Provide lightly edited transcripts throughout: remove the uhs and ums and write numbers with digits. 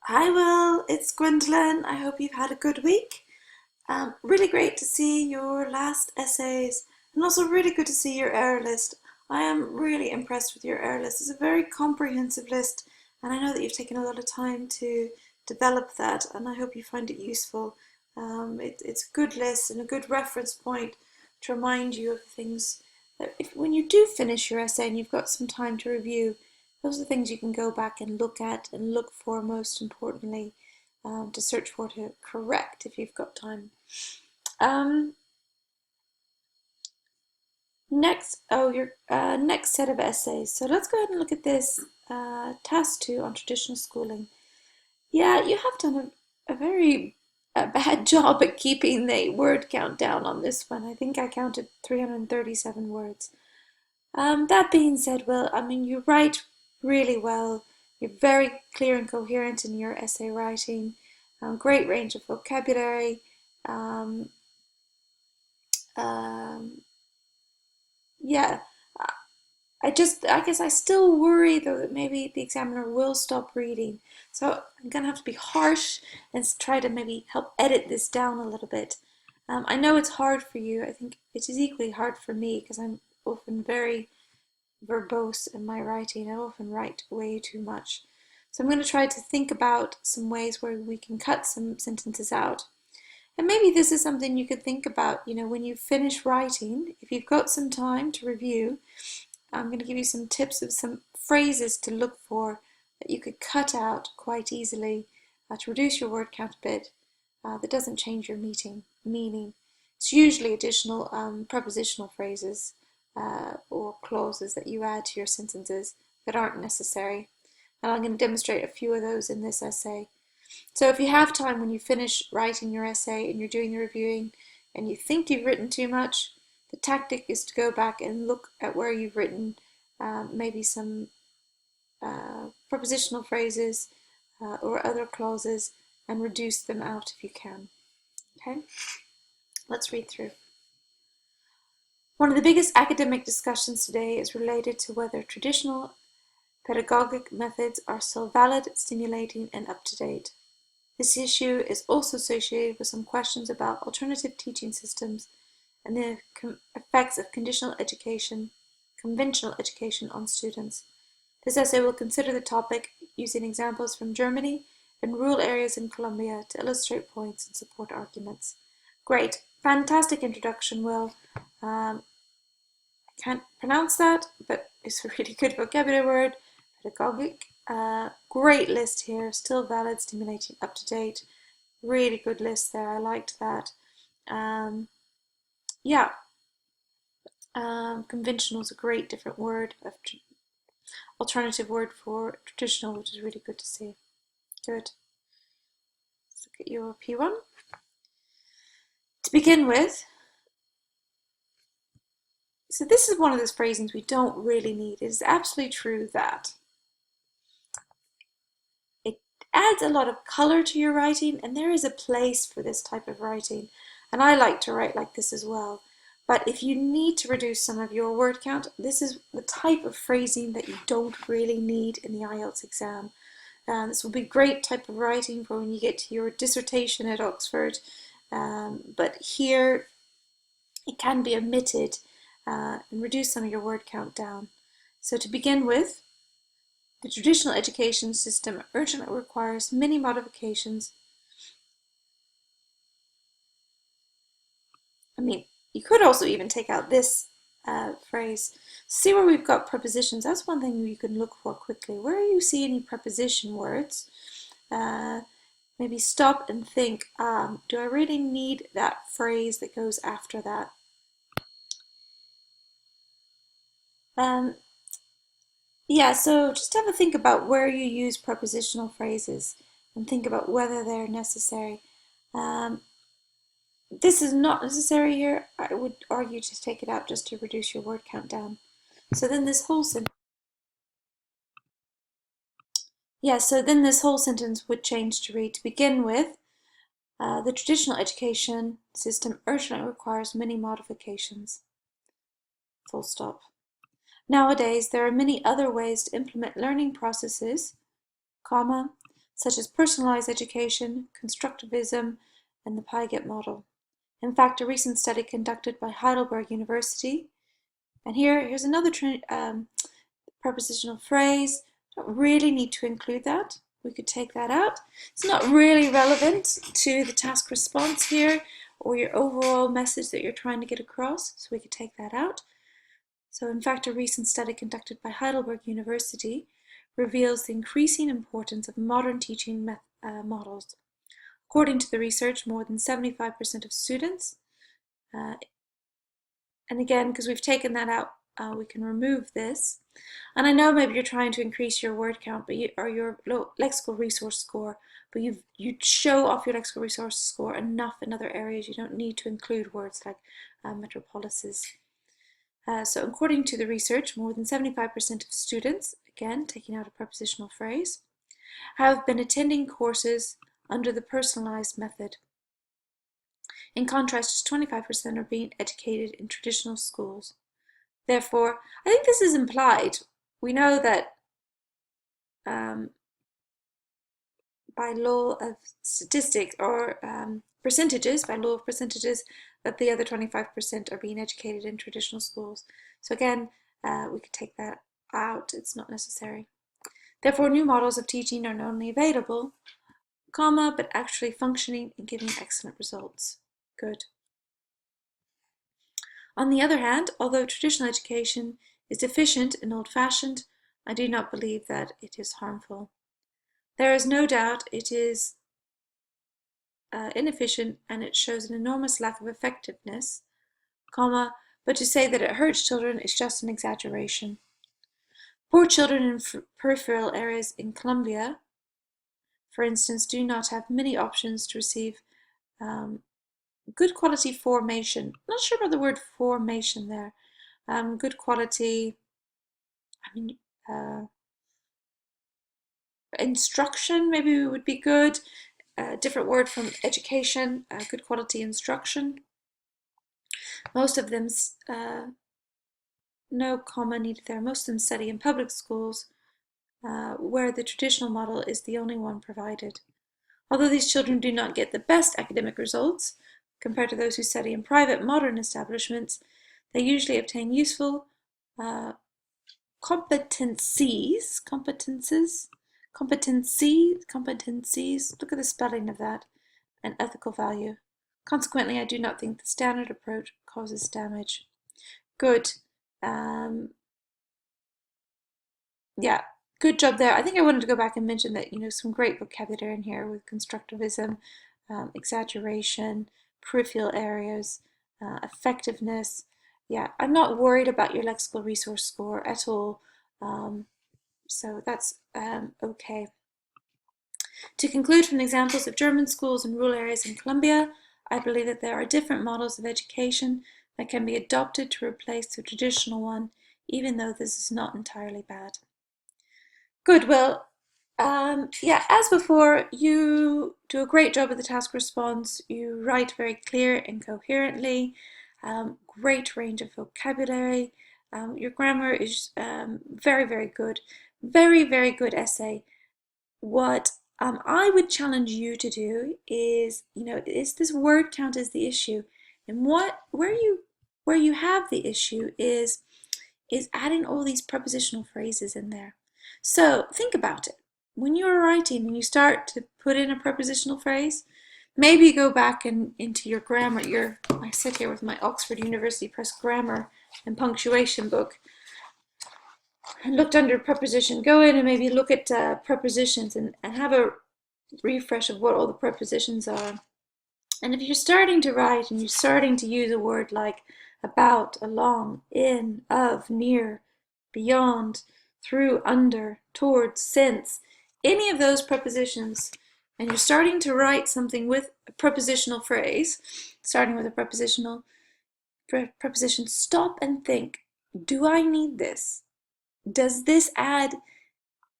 Hi Will, it's Gwendolyn. I hope you've had a good week. Really great to see your last essays and also really good to see your error list. I am really impressed with your error list. It's a very comprehensive list and I know that you've taken a lot of time to develop that and I hope you find it useful. It's a good list and a good reference point to remind you of the things that when you do finish your essay and you've got some time to review, those are things you can go back and look at and look for most importantly, to search for to correct if you've got time. Um, your next set of essays. So let's go ahead and look at this task 2 on traditional schooling. Yeah, you have done a very bad job at keeping the word count down on this one. I think I counted 337 words. That being said, Will, I mean, you write really well. You're very clear and coherent in your essay writing. Great range of vocabulary. Um, um, yeah, I guess I still worry though that maybe the examiner will stop reading. So I'm gonna have to be harsh and try to maybe help edit this down a little bit. I know it's hard for you. I think it is equally hard for me because I'm often very verbose in my writing. I often write way too much. So I'm going to try to think about some ways where we can cut some sentences out. And maybe this is something you could think about, when you finish writing, if you've got some time to review, I'm going to give you some tips of some phrases to look for that you could cut out quite easily to reduce your word count a bit that doesn't change your meaning. It's usually additional prepositional phrases or clauses that you add to your sentences that aren't necessary. And I'm going to demonstrate a few of those in this essay. So if you have time when you finish writing your essay and you're doing the reviewing and you think you've written too much, the tactic is to go back and look at where you've written maybe some prepositional phrases or other clauses and reduce them out if you can. Okay, let's read through. One of the biggest academic discussions today is related to whether traditional pedagogic methods are still valid, stimulating, and up to date. This issue is also associated with some questions about alternative teaching systems and the effects of conventional education on students. This essay will consider the topic using examples from Germany and rural areas in Colombia to illustrate points and support arguments. Great, fantastic introduction, Will. I can't pronounce that, but it's a really good vocabulary word. Pedagogic. Great list here, still valid, stimulating, up to date. Really good list there. I liked that. Yeah. Conventional is a great different word, alternative word for traditional, which is really good to see. Good. Let's look at your P1. To begin with, so this is one of those phrasings we don't really need. It is absolutely true that it adds a lot of color to your writing, and there is a place for this type of writing. And I like to write like this as well. But if you need to reduce some of your word count, this is the type of phrasing that you don't really need in the IELTS exam. This will be great type of writing for when you get to your dissertation at Oxford. But here it can be omitted and reduce some of your word count down. So to begin with, the traditional education system urgently requires many modifications. I mean, you could also even take out this phrase. See where we've got prepositions. That's one thing you can look for quickly. Where you see any preposition words, maybe stop and think, do I really need that phrase that goes after that? Yeah, so just have a think about where you use prepositional phrases and think about whether they're necessary. Um, this is not necessary here. I would argue to take it out just to reduce your word count down. So then this whole sentence, would change to read, to begin with, the traditional education system urgently requires many modifications. Full stop. Nowadays, there are many other ways to implement learning processes, comma, such as personalized education, constructivism, and the Piaget model. In fact, a recent study conducted by Heidelberg University, and here's another prepositional phrase. Don't really need to include that. We could take that out. It's not really relevant to the task response here or your overall message that you're trying to get across, so we could take that out. So in fact, a recent study conducted by Heidelberg University reveals the increasing importance of modern teaching models. According to the research, more than 75% of students, and again, because we've taken that out, we can remove this. And I know maybe you're trying to increase your word count, but or your lexical resource score, but you show off your lexical resource score enough in other areas. You don't need to include words like metropolises. So according to the research, more than 75% of students, again taking out a prepositional phrase, have been attending courses under the personalized method. In contrast, 25% are being educated in traditional schools. Therefore, I think this is implied. We know that by law of statistics or percentages, by law of percentages, that the other 25% are being educated in traditional schools. So again, we could take that out. It's not necessary. Therefore, new models of teaching are not only available, comma, but actually functioning and giving excellent results. Good. On the other hand, although traditional education is deficient and old-fashioned, I do not believe that it is harmful. There is no doubt it is inefficient and it shows an enormous lack of effectiveness, comma, but to say that it hurts children is just an exaggeration. Poor children in peripheral areas in Colombia, for instance, do not have many options to receive good quality formation. I'm not sure about the word formation there. Good quality, instruction maybe would be good. Different word from education, good quality instruction. Most of them, no comma needed there, most of them study in public schools where the traditional model is the only one provided. Although these children do not get the best academic results compared to those who study in private modern establishments, they usually obtain useful competencies, look at the spelling of that, and ethical value. Consequently, I do not think the standard approach causes damage. Good. Yeah, good job there. I think I wanted to go back and mention that, some great vocabulary in here with constructivism, exaggeration, peripheral areas, effectiveness. Yeah, I'm not worried about your lexical resource score at all. So that's okay. To conclude, from the examples of German schools and rural areas in Colombia, I believe that there are different models of education that can be adopted to replace the traditional one, even though this is not entirely bad. Good, well, yeah, as before, you do a great job of the task response. You write very clear and coherently, great range of vocabulary. Your grammar is very, very good. Very, very good essay. What I would challenge you to do is, is this word count is the issue, and where you have the issue is adding all these prepositional phrases in there. So think about it. When you're writing and you start to put in a prepositional phrase, maybe you go back into your grammar. I sit here with my Oxford University Press grammar and punctuation book and looked under preposition. Go in and maybe look at prepositions and have a refresh of what all the prepositions are. And if you're starting to write and you're starting to use a word like about, along, in, of, near, beyond, through, under, towards, since, any of those prepositions, and you're starting to write something with a prepositional phrase, starting with a preposition, stop and think, do I need this? Does this add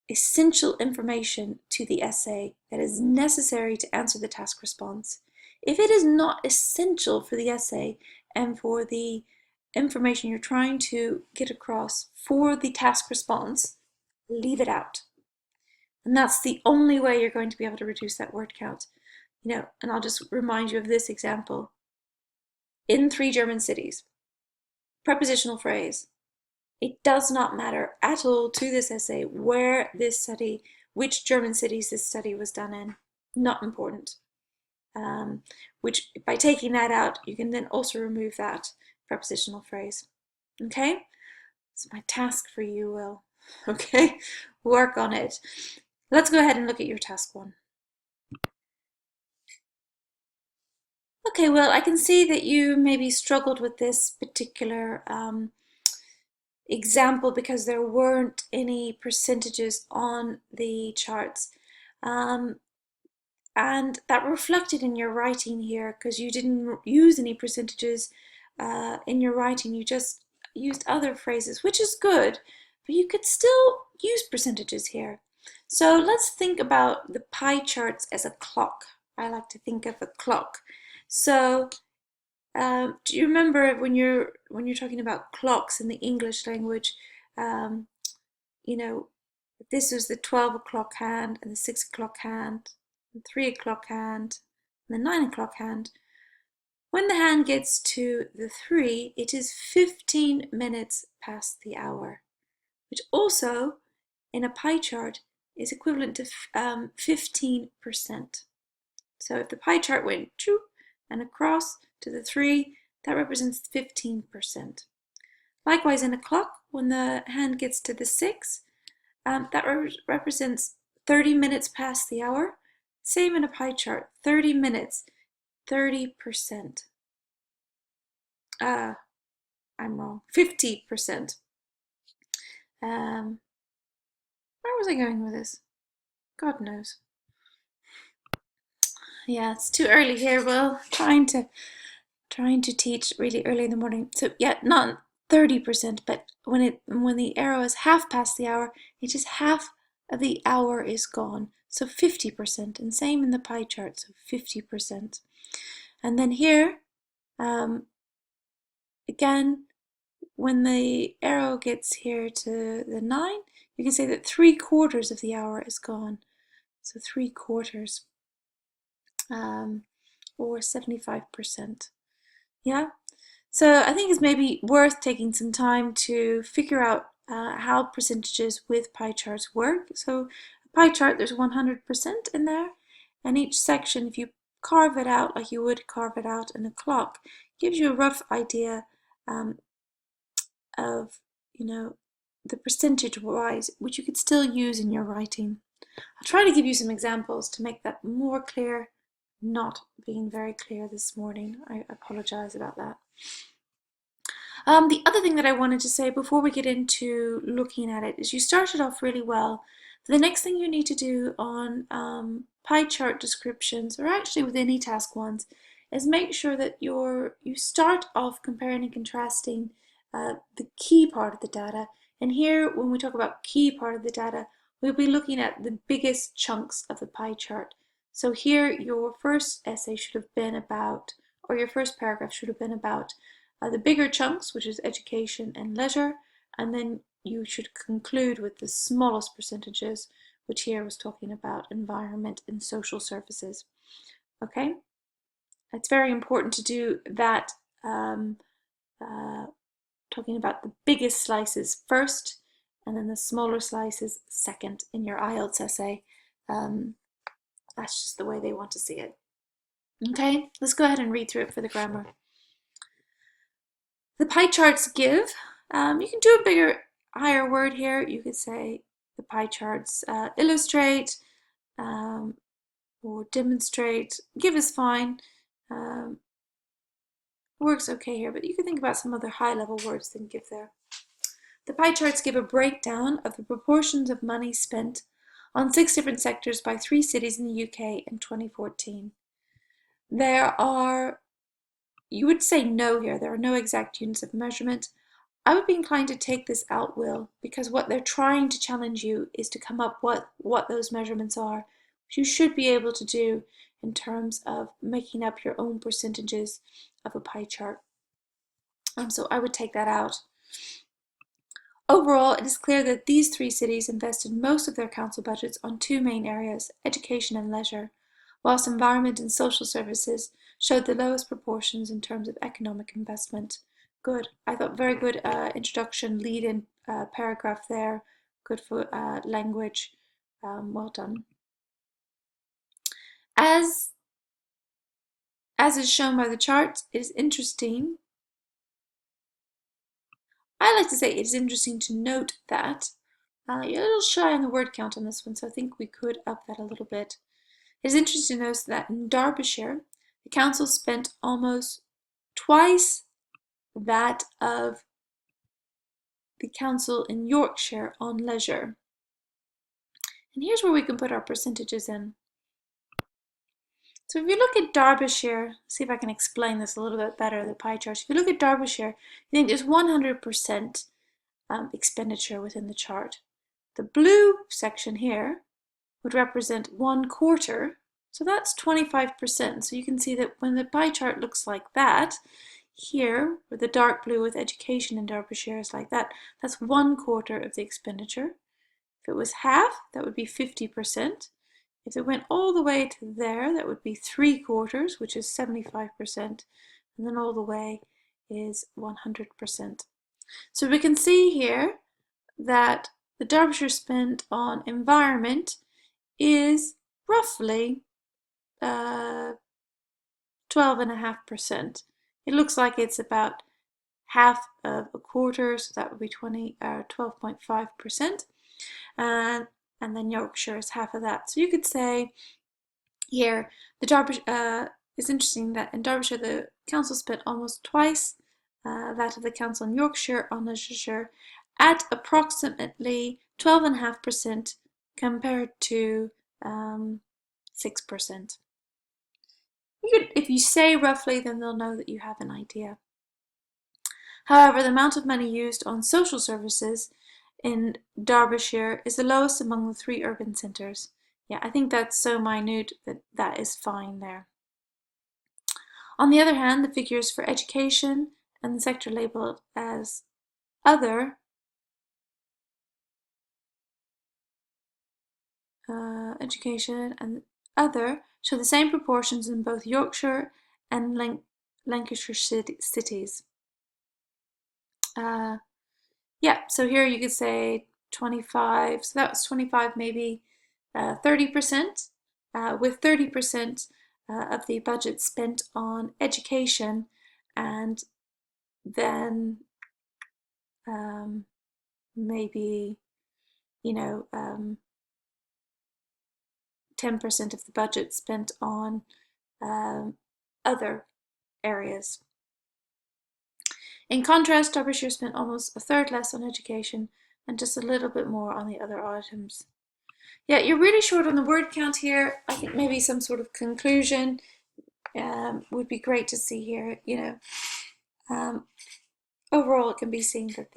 essential information to the essay that is necessary to answer the task response? If it is not essential for the essay and for the information you're trying to get across for the task response, leave it out. And that's the only way you're going to be able to reduce that word count. And I'll just remind you of this example. In 3 German cities, prepositional phrase. It does not matter at all to this essay where this study, which German cities this study was done in. Not important. Which by taking that out, you can then also remove that prepositional phrase. Okay? It's my task for you, Will. Okay? Work on it. Let's go ahead and look at your task 1. Okay, well, I can see that you maybe struggled with this particular example because there weren't any percentages on the charts. And that reflected in your writing here because you didn't use any percentages in your writing. You just used other phrases, which is good, but you could still use percentages here. So let's think about the pie charts as a clock. I like to think of a clock. So do you remember when you're talking about clocks in the English language, you know, this was the 12 o'clock hand and the 6 o'clock hand, and 3 o'clock hand, and the 9 o'clock hand. When the hand gets to the 3, it is 15 minutes past the hour, which also in a pie chart is equivalent to 15%. So if the pie chart went and across to the 3, that represents 15%. Likewise, in a clock, when the hand gets to the 6, that represents 30 minutes past the hour. Same in a pie chart, 30 minutes, 30%. I'm wrong, 50%. Where was I going with this? God knows. Yeah, it's too early here, Will. Trying to teach really early in the morning. So yeah, not 30%, but when the arrow is half past the hour, it is half of the hour is gone. So 50%, and same in the pie chart, so 50%. And then here, again, when the arrow gets here to the 9, you can say that 3/4 of the hour is gone. So 3/4, or 75%. Yeah. So I think it's maybe worth taking some time to figure out how percentages with pie charts work. So a pie chart, there's 100% in there, and each section, if you carve it out like you would carve it out in a clock, gives you a rough idea of, the percentage wise, which you could still use in your writing. I'll try to give you some examples to make that more clear, not being very clear this morning. I apologize about that. The other thing that I wanted to say before we get into looking at it is you started off really well. The next thing you need to do on pie chart descriptions, or actually with any task ones, is make sure that you start off comparing and contrasting the key part of the data. And here, when we talk about key part of the data, we'll be looking at the biggest chunks of the pie chart. So here, your first essay should have been about, or your first paragraph should have been about the bigger chunks, which is education and leisure, and then you should conclude with the smallest percentages, which here was talking about environment and social services. Okay, it's very important to do that, talking about the biggest slices first, and then the smaller slices second in your IELTS essay. That's just the way they want to see it. Okay, let's go ahead and read through it for the grammar. The pie charts give, you can do a bigger, higher word here. You could say the pie charts illustrate or demonstrate. Give is fine. Works okay here, but you can think about some other high-level words than give there. The pie charts give a breakdown of the proportions of money spent on 6 different sectors by 3 cities in the UK in 2014. There are, you would say no here, there are no exact units of measurement. I would be inclined to take this out, Will, because what they're trying to challenge you is to come up what those measurements are, which you should be able to do in terms of making up your own percentages of a pie chart. So I would take that out. Overall, it is clear that these three cities invested most of their council budgets on two main areas, education and leisure, whilst environment and social services showed the lowest proportions in terms of economic investment. Good. I thought very good introduction, lead-in paragraph there. Good for language. Well done. As is shown by the chart, it is interesting. I like to say it is interesting to note that you're a little shy on the word count on this one, so I think we could up that a little bit. It is interesting to note that in Derbyshire, the council spent almost twice that of the council in Yorkshire on leisure. And here's where we can put our percentages in. So if you look at Derbyshire, see if I can explain this a little bit better, the pie chart. If you look at Derbyshire, you think there's 100% expenditure within the chart. The blue section here would represent 1/4, so that's 25%. So you can see that when the pie chart looks like that, here, where the dark blue with education in Derbyshire is like that, that's 1/4 of the expenditure. If it was half, that would be 50%. If it went all the way to there, that would be 3/4, which is 75%, and then all the way is 100%. So we can see here that the Derbyshire spent on environment is roughly 12.5%. It looks like it's about half of a quarter, so that would be 12.5%. And then Yorkshire is half of that. So you could say here, the Derbyshire, it's interesting that in Derbyshire the council spent almost twice that of the council in Yorkshire on leisure at approximately 12.5% compared to 6%. If you say roughly, then they'll know that you have an idea. However, the amount of money used on social services in Derbyshire is the lowest among the three urban centres. Yeah, I think that's so minute that that is fine there. On the other hand, the figures for education and the sector labelled as other education and other show the same proportions in both Yorkshire and Lancashire cities. Yeah, so here you could say 25, so that was 25, maybe 30%, with 30% of the budget spent on education, and then maybe, 10% of the budget spent on other areas. In contrast, Derbyshire spent almost a third less on education and just a little bit more on the other items. Yeah, you're really short on the word count here. I think maybe some sort of conclusion would be great to see here. Overall, it can be seen that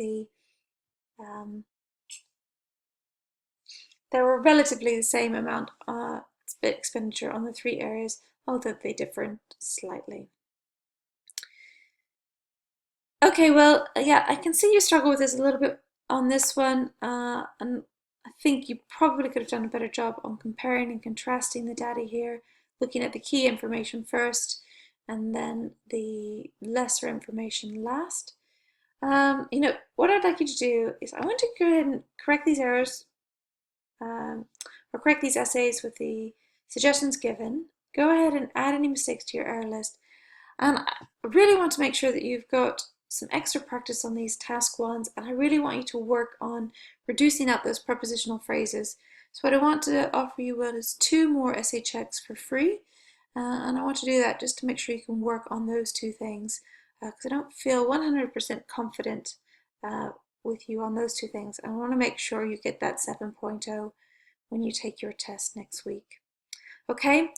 there were relatively the same amount of expenditure on the three areas, although they differed slightly. Okay, well, yeah, I can see you struggle with this a little bit on this one, and I think you probably could have done a better job on comparing and contrasting the data here, looking at the key information first, and then the lesser information last. What I'd like you to do is I want to go ahead and correct these errors, or correct these essays with the suggestions given. Go ahead and add any mistakes to your error list. And I really want to make sure that you've got some extra practice on these task ones, and I really want you to work on reducing out those prepositional phrases. So what I want to offer you, Will, is 2 more essay checks for free, and I want to do that just to make sure you can work on those 2 things, because I don't feel 100% confident with you on those 2 things. I want to make sure you get that 7.0 when you take your test next week. Okay,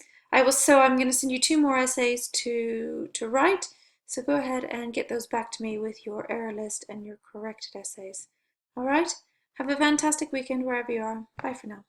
so I'm going to send you 2 more essays to write, so go ahead and get those back to me with your error list and your corrected essays. All right, have a fantastic weekend wherever you are. Bye for now.